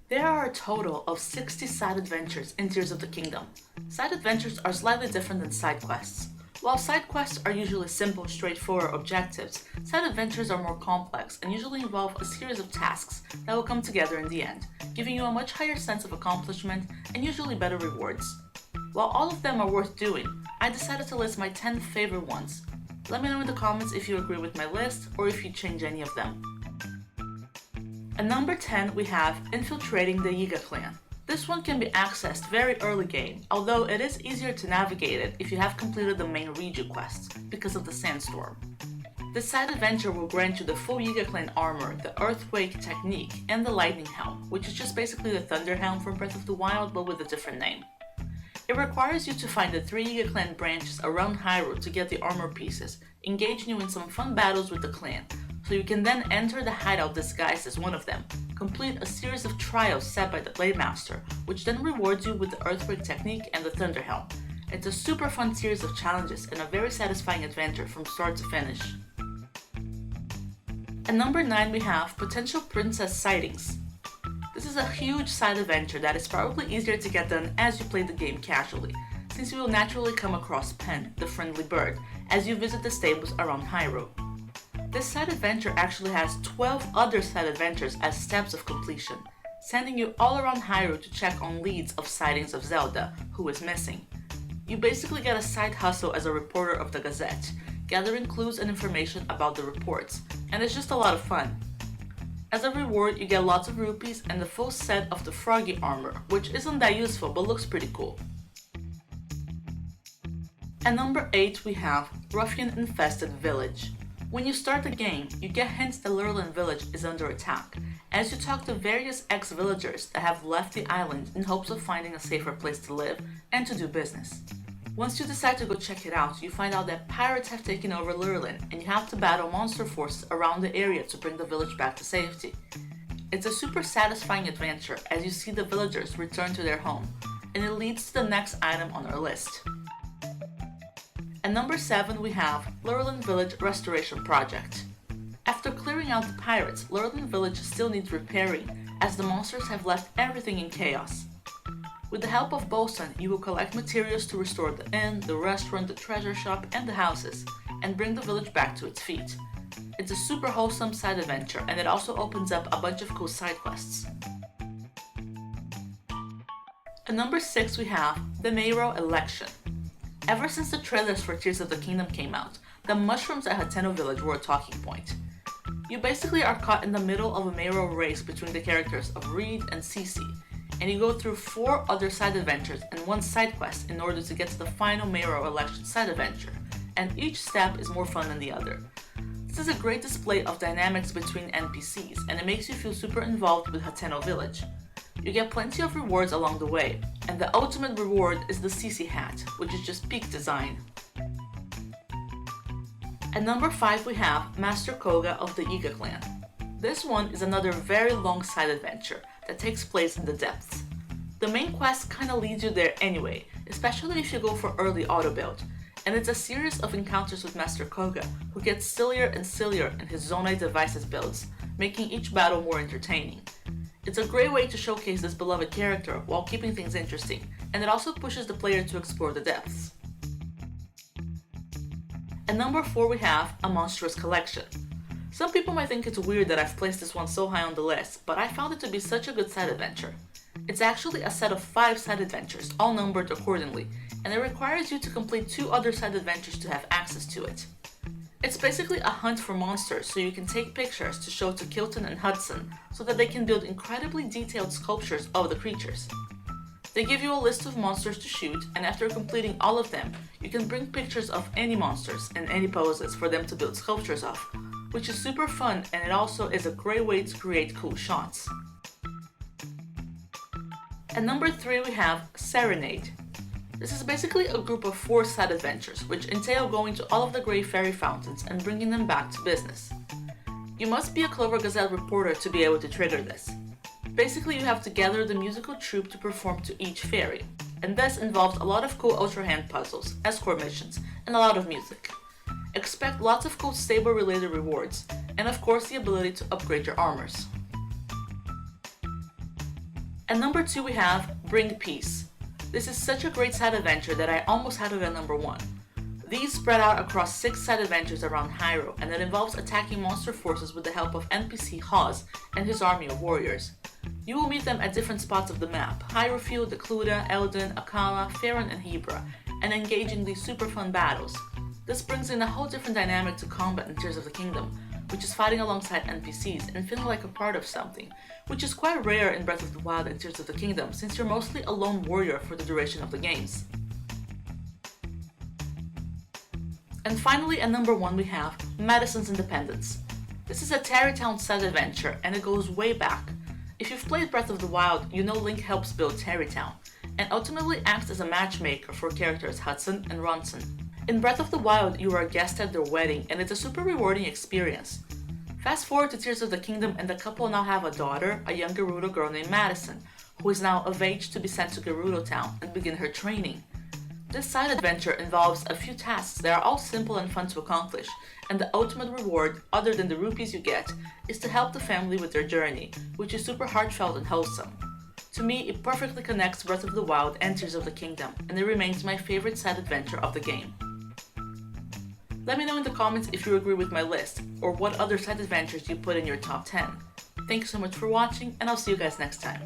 There are a total of 60 side adventures in Tears of the Kingdom. Side adventures are slightly different than side quests. While side quests are usually simple, straightforward objectives, side adventures are more complex and usually involve a series of tasks that will come together in the end, giving you a much higher sense of accomplishment and usually better rewards. While all of them are worth doing, I decided to list my 10 favorite ones. Let me know in the comments if you agree with my list or if you change any of them. At number 10 we have Infiltrating the Yiga clan. This one can be accessed very early game, although it is easier to navigate it if you have completed the main Riju quests, because of the sandstorm. This side adventure will grant you the full Yiga clan armor, the Earthquake technique, and the Lightning Helm, which is just basically the Thunder Helm from Breath of the Wild but with a different name. It requires you to find the 3 Yiga clan branches around Hyrule to get the armor pieces, engaging you in some fun battles with the clan, so you can then enter the hideout disguised as one of them, complete a series of trials set by the Blade Master, which then rewards you with the Earthquake technique and the Thunder Helm. It's a super fun series of challenges and a very satisfying adventure from start to finish. At number 9 we have Potential Princess SightINGS. This is a huge side adventure that is probably easier to get done as you play the game casually, since you will naturally come across Pen, the friendly bird, as you visit the stables around Hyrule. This side adventure actually has 12 other side adventures as steps of completion, sending you all around Hyrule to check on leads of sightings of Zelda, who is missing. You basically get a side hustle as a reporter of the Gazette, gathering clues and information about the reports, and it's just a lot of fun. As a reward, you get lots of rupees and the full set of the Froggy armor, which isn't that useful but looks pretty cool. At number 8 we have Ruffian Infested Village. When you start the game, you get hints that Lurin village is under attack, as you talk to various ex-villagers that have left the island in hopes of finding a safer place to live and to do business. Once you decide to go check it out, you find out that pirates have taken over Lurin and you have to battle monster forces around the area to bring the village back to safety. It's a super satisfying adventure as you see the villagers return to their home, and it leads to the next item on our list. At number 7 we have Lurin Village Restoration Project. After clearing out the pirates, Lurin Village still needs repairing as the monsters have left everything in chaos. With the help of Bolson, you will collect materials to restore the inn, the restaurant, the treasure shop, and the houses, and bring the village back to its feet. It's a super wholesome side adventure, and it also opens up a bunch of cool side quests. At number 6 we have the Mayro Election. Ever since the trailers for Tears of the Kingdom came out, the mushrooms at Hateno Village were a talking point. You basically are caught in the middle of a Mayro race between the characters of Reed and Cece, and you go through 4 other side adventures and 1 side quest in order to get to the final Mayro Election side adventure, and each step is more fun than the other. This is a great display of dynamics between NPCs, and it makes you feel super involved with Hateno Village. You get plenty of rewards along the way, and the ultimate reward is the CC hat, which is just peak design. At number 5 we have Master Koga of the Yiga clan. This one is another very long side adventure that takes place in the depths. The main quest kinda leads you there anyway, especially if you go for early auto build, and it's a series of encounters with Master Koga, who gets sillier and sillier in his Zonai devices builds, making each battle more entertaining. It's a great way to showcase this beloved character while keeping things interesting, and it also pushes the player to explore the depths. At number 4 we have A Monstrous Collection. Some people might think it's weird that I've placed this one so high on the list, but I found it to be such a good side adventure. It's actually a set of 5 side adventures, all numbered accordingly, and it requires you to complete 2 other side adventures to have access to it. It's basically a hunt for monsters, so you can take pictures to show to Kilton and Hudson so that they can build incredibly detailed sculptures of the creatures. They give you a list of monsters to shoot, and after completing all of them, you can bring pictures of any monsters in any poses for them to build sculptures of, which is super fun, and it also is a great way to create cool shots. At number 3 we have Serenade. This is basically a group of 4 side adventures, which entail going to all of the Grey Fairy fountains and bringing them back to business. You must be a Clover Gazette reporter to be able to trigger this. Basically, you have to gather the musical troupe to perform to each fairy, and this involves a lot of cool Ultra Hand puzzles, escort missions, and a lot of music. Expect lots of cool stable related rewards, and of course the ability to upgrade your armors. And number 2 we have Bring Peace. This is such a great side adventure that I almost had it at number 1. These spread out across 6 side adventures around Hyrule, and it involves attacking monster forces with the help of NPC Hawes and his army of warriors. You will meet them at different spots of the map: Hyrule, Decluda, Eldin, Akala, Faron, and Hebra, and engage in these super fun battles. This brings in a whole different dynamic to combat in Tears of the Kingdom, which is fighting alongside NPCs and feeling like a part of something, which is quite rare in Breath of the Wild and Tears of the Kingdom since you're mostly a lone warrior for the duration of the games. And finally, at number 1 we have Madisons Independence. This is a Tarrytown side adventure, and it goes way back. If you've played Breath of the Wild, you know Link helps build Tarrytown, and ultimately acts as a matchmaker for characters Hudson and Ronson. In Breath of the Wild, you are a guest at their wedding, and it's a super rewarding experience. Fast forward to Tears of the Kingdom, and the couple now have a daughter, a young Gerudo girl named Madison, who is now of age to be sent to Gerudo Town and begin her training. This side adventure involves a few tasks that are all simple and fun to accomplish, and the ultimate reward, other than the rupees you get, is to help the family with their journey, which is super heartfelt and wholesome. To me, it perfectly connects Breath of the Wild and Tears of the Kingdom, and it remains my favorite side adventure of the game. Let me know in the comments if you agree with my list, or what other side adventures you put in your top 10. Thanks so much for watching, and I'll see you guys next time.